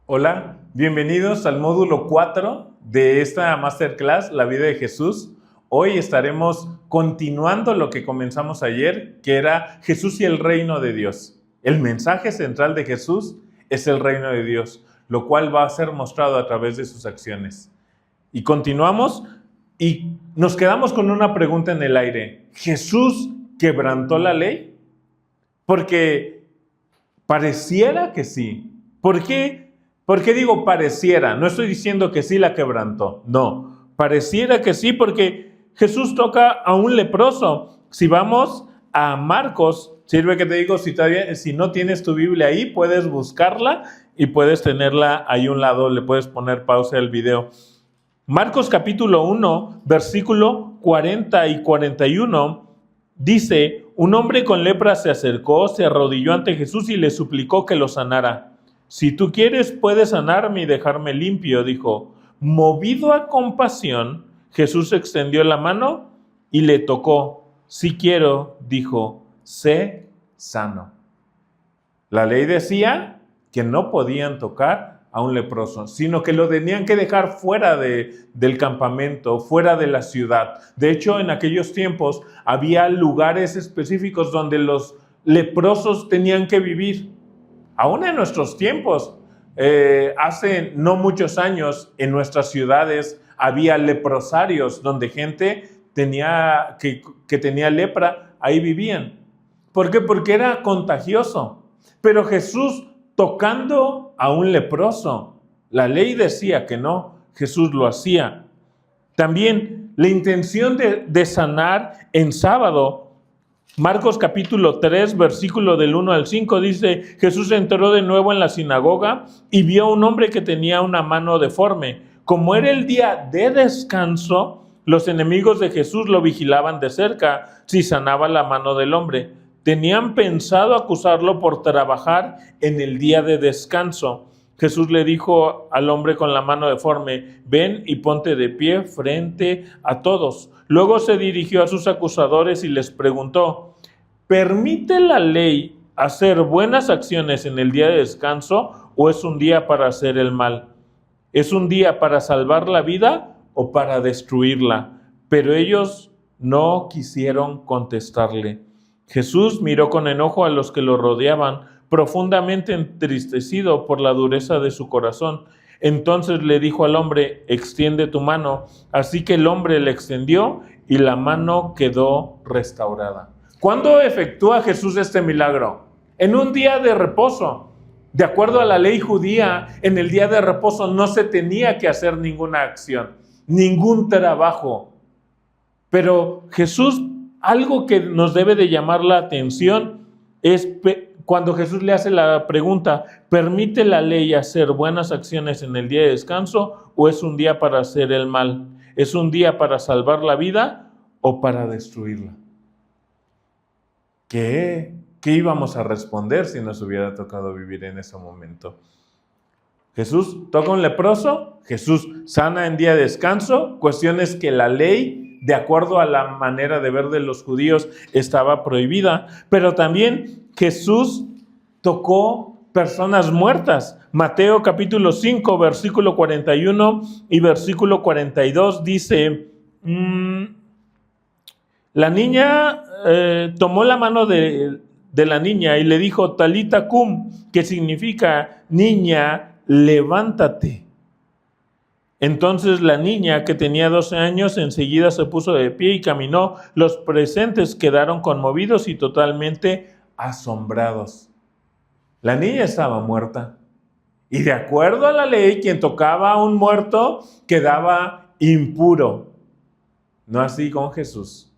Hola, bienvenidos al módulo 4 de esta masterclass, La vida de Jesús. Hoy estaremos continuando lo que comenzamos ayer, que era Jesús y el reino de Dios. El mensaje central de Jesús es el reino de Dios, lo cual va a ser mostrado a través de sus acciones. Y continuamos y nos quedamos con una pregunta en el aire. ¿Jesús quebrantó la ley? Porque pareciera que sí. ¿Por qué? ¿Por qué digo pareciera? No estoy diciendo que sí la quebrantó. No, pareciera que sí porque Jesús toca a un leproso. Si vamos a Marcos, sirve que te digo, si no tienes tu Biblia ahí, puedes buscarla y puedes tenerla ahí a un lado, le puedes poner pausa al video. Marcos capítulo 1, versículo 40 y 41, dice: un hombre con lepra se acercó, se arrodilló ante Jesús y le suplicó que lo sanara. Si tú quieres, puedes sanarme y dejarme limpio, dijo. Movido a compasión, Jesús extendió la mano y le tocó. Si quiero, dijo, sé sano. La ley decía que no podían tocar a un leproso, sino que lo tenían que dejar fuera del campamento, fuera de la ciudad. De hecho, en aquellos tiempos había lugares específicos donde los leprosos tenían que vivir. Aún en nuestros tiempos, hace no muchos años, en nuestras ciudades había leprosarios donde gente que tenía lepra, ahí vivían. ¿Por qué? Porque era contagioso. Pero Jesús tocando a un leproso, la ley decía que no, Jesús lo hacía. También la intención de sanar en sábado. Marcos capítulo 3, versículo del 1 al 5 dice: Jesús entró de nuevo en la sinagoga y vio a un hombre que tenía una mano deforme. Como era el día de descanso, los enemigos de Jesús lo vigilaban de cerca si sanaba la mano del hombre. Tenían pensado acusarlo por trabajar en el día de descanso. Jesús le dijo al hombre con la mano deforme: ven y ponte de pie frente a todos. Luego se dirigió a sus acusadores y les preguntó: ¿permite la ley hacer buenas acciones en el día de descanso o es un día para hacer el mal? ¿Es un día para salvar la vida o para destruirla? Pero ellos no quisieron contestarle. Jesús miró con enojo a los que lo rodeaban, profundamente entristecido por la dureza de su corazón. Entonces le dijo al hombre: extiende tu mano. Así que el hombre le extendió y la mano quedó restaurada. ¿Cuándo efectúa Jesús este milagro? En un día de reposo. De acuerdo a la ley judía, en el día de reposo no se tenía que hacer ninguna acción, ningún trabajo. Pero Jesús, algo que nos debe de llamar la atención es cuando Jesús le hace la pregunta: ¿permite la ley hacer buenas acciones en el día de descanso o es un día para hacer el mal? ¿Es un día para salvar la vida o para destruirla? ¿Qué íbamos a responder si nos hubiera tocado vivir en ese momento? Jesús toca a un leproso, Jesús sana en día de descanso, cuestiones que la ley, de acuerdo a la manera de ver de los judíos, estaba prohibida, pero también Jesús tocó personas muertas. Mateo capítulo 5, versículo 41 y versículo 42 dice: la niña tomó la mano de la niña y le dijo: Talita cum, que significa: niña, levántate. Entonces la niña, que tenía 12 años, enseguida se puso de pie y caminó. Los presentes quedaron conmovidos y totalmente asombrados. La niña estaba muerta. Y de acuerdo a la ley, quien tocaba a un muerto quedaba impuro. No así con Jesús.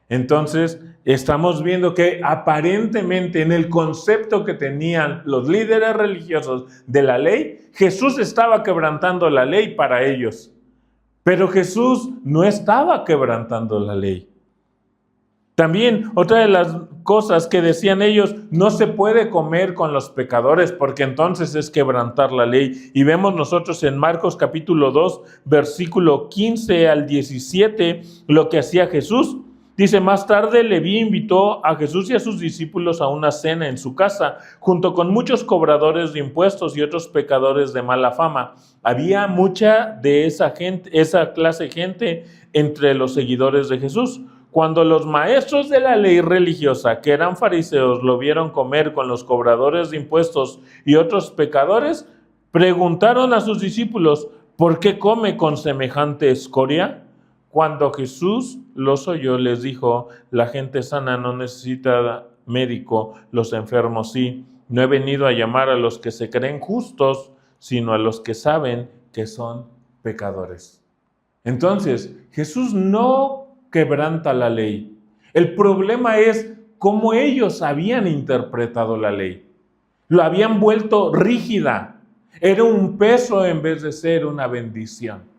Entonces, estamos viendo que aparentemente en el concepto que tenían los líderes religiosos de la ley, Jesús estaba quebrantando la ley para ellos. Pero Jesús no estaba quebrantando la ley. También otra de las cosas que decían ellos: no se puede comer con los pecadores porque entonces es quebrantar la ley. Y vemos nosotros en Marcos capítulo 2, versículo 15 al 17, lo que hacía Jesús. Dice, más tarde Leví invitó a Jesús y a sus discípulos a una cena en su casa, junto con muchos cobradores de impuestos y otros pecadores de mala fama. Había mucha de esa gente, esa clase de gente entre los seguidores de Jesús. Cuando los maestros de la ley religiosa, que eran fariseos, lo vieron comer con los cobradores de impuestos y otros pecadores, preguntaron a sus discípulos, ¿por qué come con semejante escoria? Cuando Jesús los oyó, les dijo, la gente sana no necesita médico, los enfermos sí. No he venido a llamar a los que se creen justos, sino a los que saben que son pecadores. Entonces, Jesús no quebranta la ley. El problema es cómo ellos habían interpretado la ley. Lo habían vuelto rígida. Era un peso en vez de ser una bendición.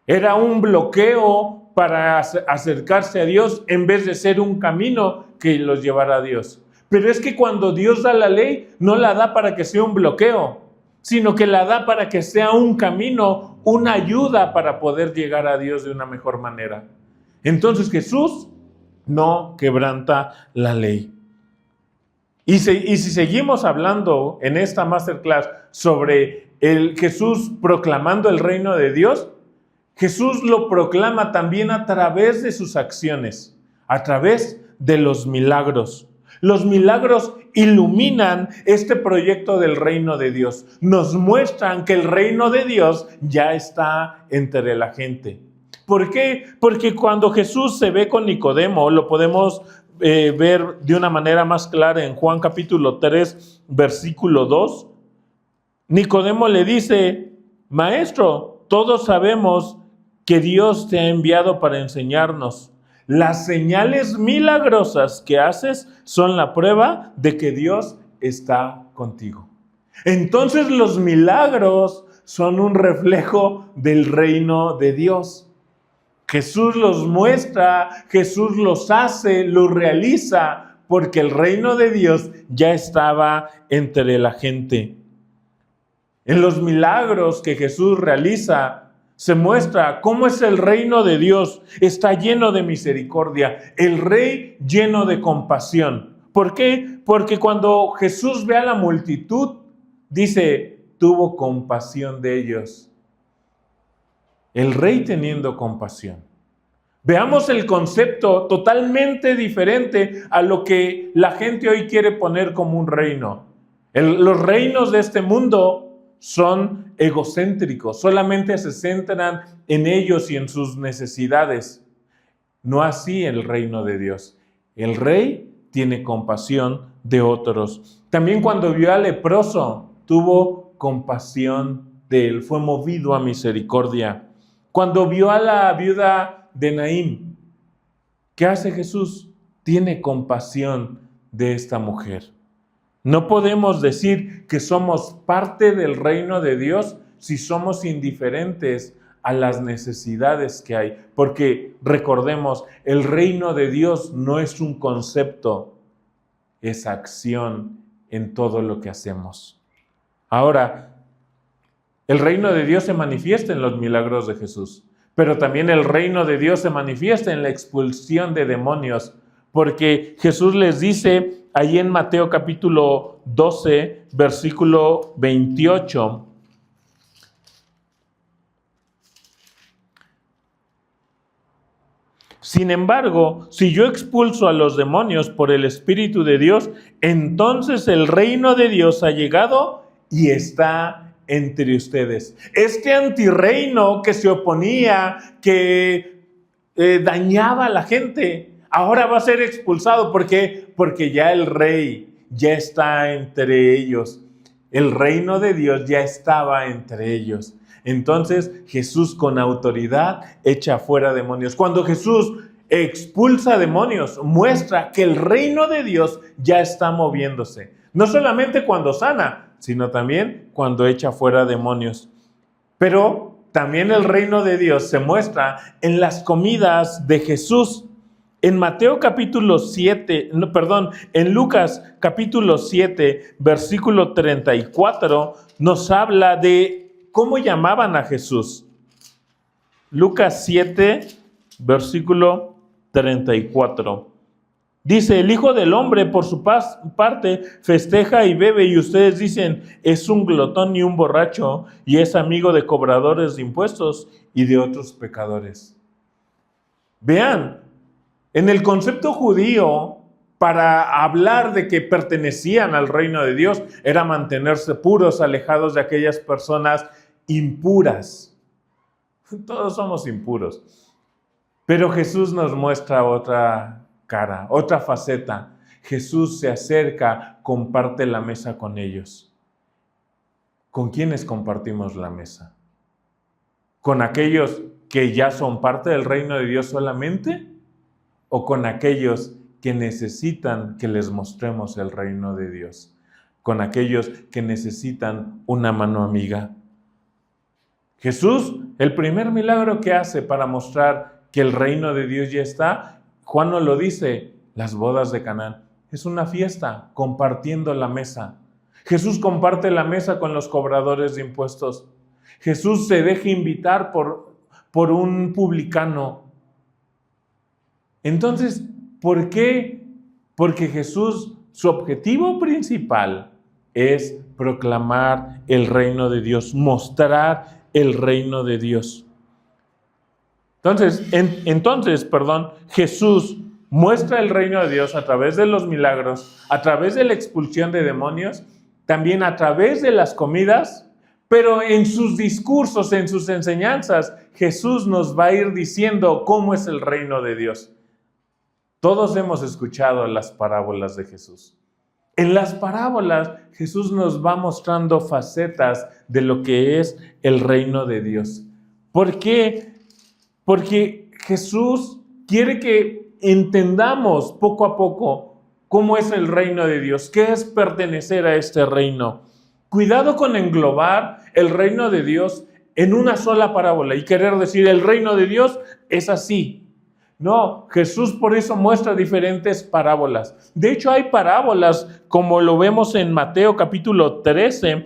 Era un bloqueo para acercarse a Dios en vez de ser un camino que los llevara a Dios. Pero es que cuando Dios da la ley, no la da para que sea un bloqueo, sino que la da para que sea un camino, una ayuda para poder llegar a Dios de una mejor manera. Entonces Jesús no quebranta la ley. Y si seguimos hablando en esta masterclass sobre el Jesús proclamando el reino de Dios, Jesús lo proclama también a través de sus acciones, a través de los milagros. Los milagros iluminan este proyecto del reino de Dios. Nos muestran que el reino de Dios ya está entre la gente. ¿Por qué? Porque cuando Jesús se ve con Nicodemo, lo podemos ver de una manera más clara en Juan capítulo 3, versículo 2. Nicodemo le dice, Maestro, todos sabemos que Dios te ha enviado para enseñarnos. Las señales milagrosas que haces son la prueba de que Dios está contigo. Entonces los milagros son un reflejo del reino de Dios. Jesús los muestra, Jesús los hace, los realiza, porque el reino de Dios ya estaba entre la gente. En los milagros que Jesús realiza, se muestra cómo es el reino de Dios. Está lleno de misericordia. El rey lleno de compasión. ¿Por qué? Porque cuando Jesús ve a la multitud, dice, tuvo compasión de ellos. El rey teniendo compasión. Veamos el concepto totalmente diferente a lo que la gente hoy quiere poner como un reino. Los reinos de este mundo son egocéntricos, solamente se centran en ellos y en sus necesidades. No así el reino de Dios. El rey tiene compasión de otros. También cuando vio al leproso, tuvo compasión de él, fue movido a misericordia. Cuando vio a la viuda de Naín, ¿qué hace Jesús? Tiene compasión de esta mujer. No podemos decir que somos parte del reino de Dios si somos indiferentes a las necesidades que hay. Porque recordemos, el reino de Dios no es un concepto, es acción en todo lo que hacemos. Ahora, el reino de Dios se manifiesta en los milagros de Jesús, pero también el reino de Dios se manifiesta en la expulsión de demonios, porque Jesús les dice ahí en Mateo capítulo 12, versículo 28, sin embargo, si yo expulso a los demonios por el Espíritu de Dios, entonces el reino de Dios ha llegado y está entre ustedes. Este antirreino que se oponía, que dañaba a la gente, ahora va a ser expulsado. ¿Por qué? Porque ya el rey ya está entre ellos. El reino de Dios ya estaba entre ellos. Entonces Jesús con autoridad echa fuera demonios. Cuando Jesús expulsa demonios, muestra que el reino de Dios ya está moviéndose. No solamente cuando sana, sino también cuando echa fuera demonios. Pero también el reino de Dios se muestra en las comidas de Jesús. En Mateo capítulo 7, en Lucas capítulo 7, versículo 34, nos habla de cómo llamaban a Jesús. Lucas 7, versículo 34. Dice, el Hijo del Hombre por su parte festeja y bebe, y ustedes dicen, es un glotón y un borracho, y es amigo de cobradores de impuestos y de otros pecadores. Vean, en el concepto judío, para hablar de que pertenecían al reino de Dios, era mantenerse puros, alejados de aquellas personas impuras. Todos somos impuros. Pero Jesús nos muestra otra cara, otra faceta. Jesús se acerca, comparte la mesa con ellos. ¿Con quiénes compartimos la mesa? ¿Con aquellos que ya son parte del reino de Dios solamente? ¿O con aquellos que necesitan que les mostremos el reino de Dios? ¿Con aquellos que necesitan una mano amiga? Jesús, el primer milagro que hace para mostrar que el reino de Dios ya está, Juan nos lo dice, las bodas de Canaán. Es una fiesta, compartiendo la mesa. Jesús comparte la mesa con los cobradores de impuestos. Jesús se deja invitar por un publicano. Entonces, ¿por qué? Porque Jesús, su objetivo principal es proclamar el reino de Dios, mostrar el reino de Dios. Entonces, Jesús muestra el reino de Dios a través de los milagros, a través de la expulsión de demonios, también a través de las comidas, pero en sus discursos, en sus enseñanzas, Jesús nos va a ir diciendo cómo es el reino de Dios. Todos hemos escuchado las parábolas de Jesús. En las parábolas, Jesús nos va mostrando facetas de lo que es el reino de Dios. ¿Por qué? Porque Jesús quiere que entendamos poco a poco cómo es el reino de Dios, qué es pertenecer a este reino. Cuidado con englobar el reino de Dios en una sola parábola y querer decir el reino de Dios es así. No, Jesús por eso muestra diferentes parábolas. De hecho, hay parábolas, como lo vemos en Mateo capítulo 13,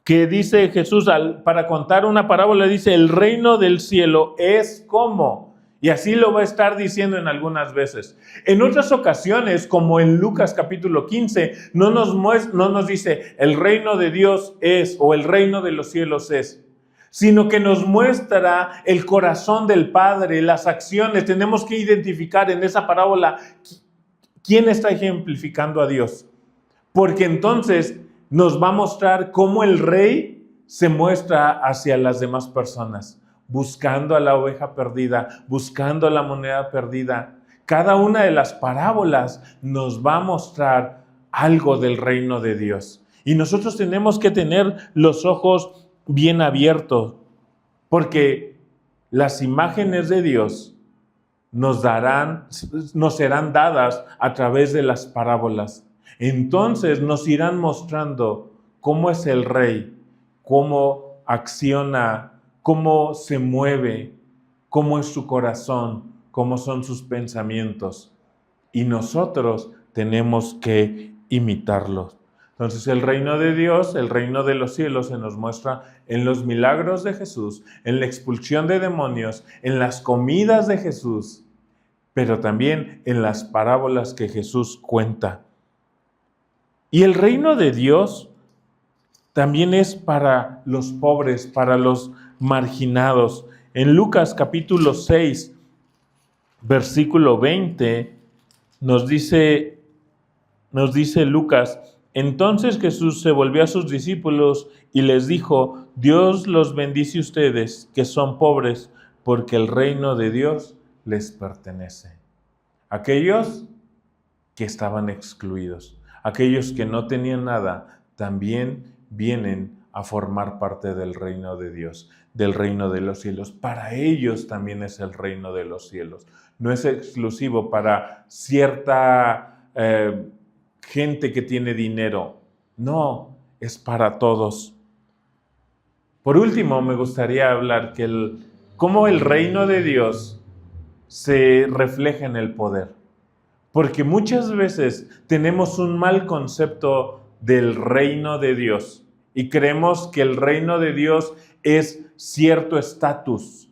que dice Jesús, para contar una parábola, dice, el reino del cielo es como. Y así lo va a estar diciendo en algunas veces. En otras ocasiones, como en Lucas capítulo 15, no nos dice, el reino de Dios es, o el reino de los cielos es, sino que nos muestra el corazón del Padre, las acciones. Tenemos que identificar en esa parábola quién está ejemplificando a Dios. Porque entonces nos va a mostrar cómo el rey se muestra hacia las demás personas, buscando a la oveja perdida, buscando a la moneda perdida. Cada una de las parábolas nos va a mostrar algo del reino de Dios. Y nosotros tenemos que tener los ojos bien abiertos, porque las imágenes de Dios nos serán dadas a través de las parábolas. Entonces nos irán mostrando cómo es el rey, cómo acciona, cómo se mueve, cómo es su corazón, cómo son sus pensamientos. Y nosotros tenemos que imitarlos. Entonces el reino de Dios, el reino de los cielos se nos muestra en los milagros de Jesús, en la expulsión de demonios, en las comidas de Jesús, pero también en las parábolas que Jesús cuenta. Y el reino de Dios también es para los pobres, para los marginados. En Lucas capítulo 6, versículo 20, nos dice Lucas, entonces Jesús se volvió a sus discípulos y les dijo, Dios los bendice a ustedes que son pobres, porque el reino de Dios les pertenece. Aquellos que estaban excluidos, aquellos que no tenían nada, también vienen a formar parte del reino de Dios, del reino de los cielos. Para ellos también es el reino de los cielos. No es exclusivo para cierta gente que tiene dinero. No, es para todos. Por último, me gustaría hablar cómo el reino de Dios se refleja en el poder. Porque muchas veces tenemos un mal concepto del reino de Dios y creemos que el reino de Dios es cierto estatus,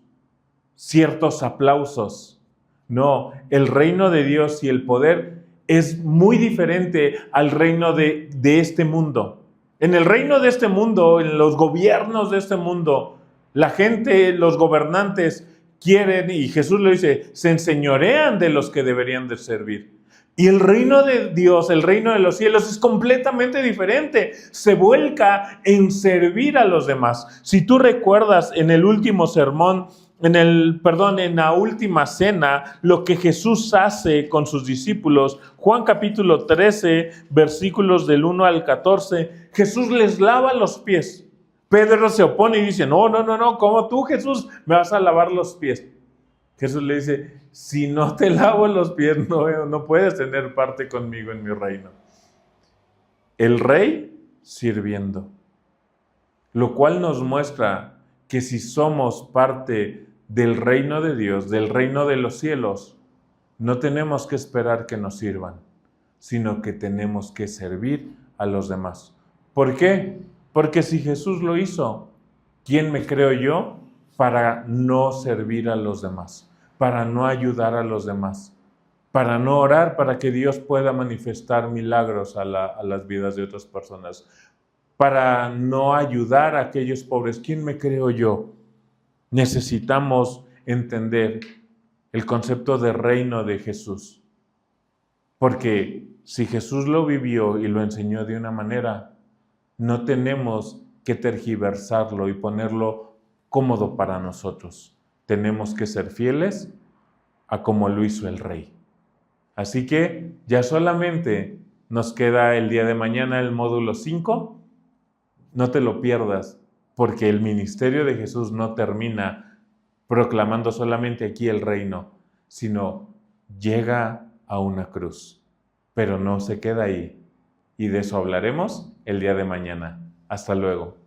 ciertos aplausos. No, el reino de Dios y el poder es muy diferente al reino de este mundo. En el reino de este mundo, en los gobiernos de este mundo, la gente, los gobernantes quieren, y Jesús lo dice, se enseñorean de los que deberían de servir. Y el reino de Dios, el reino de los cielos es completamente diferente. Se vuelca en servir a los demás. Si tú recuerdas en el último sermón, en la última cena, lo que Jesús hace con sus discípulos, Juan capítulo 13, versículos del 1 al 14, Jesús les lava los pies. Pedro se opone y dice, no, ¿cómo tú, Jesús, me vas a lavar los pies? Jesús le dice, si no te lavo los pies, no puedes tener parte conmigo en mi reino. El rey sirviendo, lo cual nos muestra que si somos parte del reino de Dios, del reino de los cielos, no tenemos que esperar que nos sirvan, sino que tenemos que servir a los demás. ¿Por qué? Porque si Jesús lo hizo, ¿quién me creo yo para no servir a los demás? Para no ayudar a los demás, para no orar para que Dios pueda manifestar milagros a las vidas de otras personas, para no ayudar a aquellos pobres. ¿Quién me creo yo? Necesitamos entender el concepto de reino de Jesús, porque si Jesús lo vivió y lo enseñó de una manera, no tenemos que tergiversarlo y ponerlo cómodo para nosotros. Tenemos que ser fieles a como lo hizo el rey. Así que ya solamente nos queda el día de mañana el módulo 5. No te lo pierdas, porque el ministerio de Jesús no termina proclamando solamente aquí el reino, sino llega a una cruz. Pero no se queda ahí. Y de eso hablaremos el día de mañana. Hasta luego.